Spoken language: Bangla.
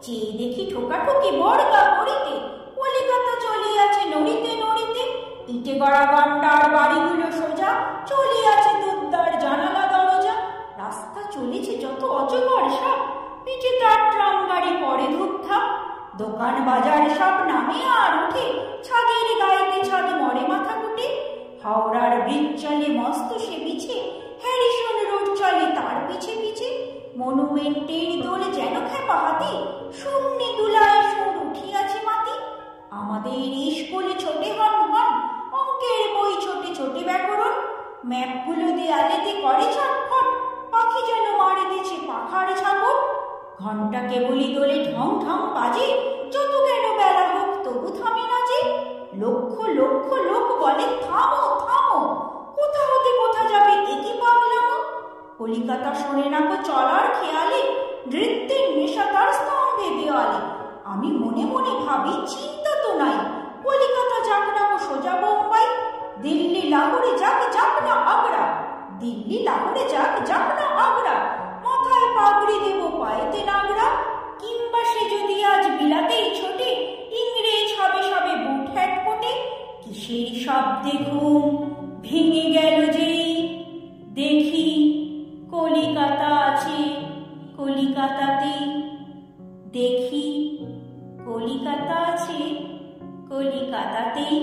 চেয়ে দেখি ঠোকাঠুকি বর্গা বড়িতে, কলিকাতা চলিয়াছে নড়িতে নড়িতে। ইটে গড়া গান্ডার বাড়িগুলো সোজা, চলিয়াছে দুদ্দার জানালা দরজা। রাস্তা চলেছে যত অজগর সাপ, পিঠে তার ট্রাম গাড়ি পড়ে ধূপধাপ। দোকান বাজার সব নামে আর উঠে, ছাদের গায়েতে ছাদ মরে মাথা কুটে। হাওড়ার ব্রিজ চলে মস্ত সে পিছে, হ্যারিসন রোড চলে তার পিছে পিছে। মনুমেন্টের দোল যেন খেপা হাতি, শূন্যে দুলায় সুর উঠিয়াছে মাতি। আমাদের স্কুলে ছোটে হন হন, অঙ্কের বই ছোটে ছোটে ব্যাকরণ। ম্যাপগুলো দেয়ালেতে করে ছটফট, পাখি যেন মারিতেছে পাখার ঝাপট। ঘণ্টা কেবলি দোলে ঢং ঢং বাজে, যত কেন বেলা হোক তবু থামে না যে। লক্ষ লক্ষ লোক বলে থামো থামো, কোথা হতে কোথা যাবে একি পাগলামো। কলিকাতা শোনে না গো চলার খেয়ালে, নৃত্যের নেশা তার স্তম্ভে দেওয়ালে। আমি মনে মনে ভাবি চিন্তা তো নাই, কলিকাতা যাক না গো সোজা বোম্বাই। দিল্লি লাহোরে যাক যাক না আগ্রা, দিল্লি লাহোরে যাক যাক না আগ্রা। মাথায় পাগড়ি দেব পায়েতে নাগরা, কিংবা সে যদি আজ বিলাতেই ছোটে, ইংরেজ হবে সবে বুট হ্যাট পটে। কিসের শব্দে ঘুম ভেঙে গেল যেই, দেখি কলিকাতা আছে কলিকাতাতেই। দেখি কলিকাতা আছে কলিকাতাতেই।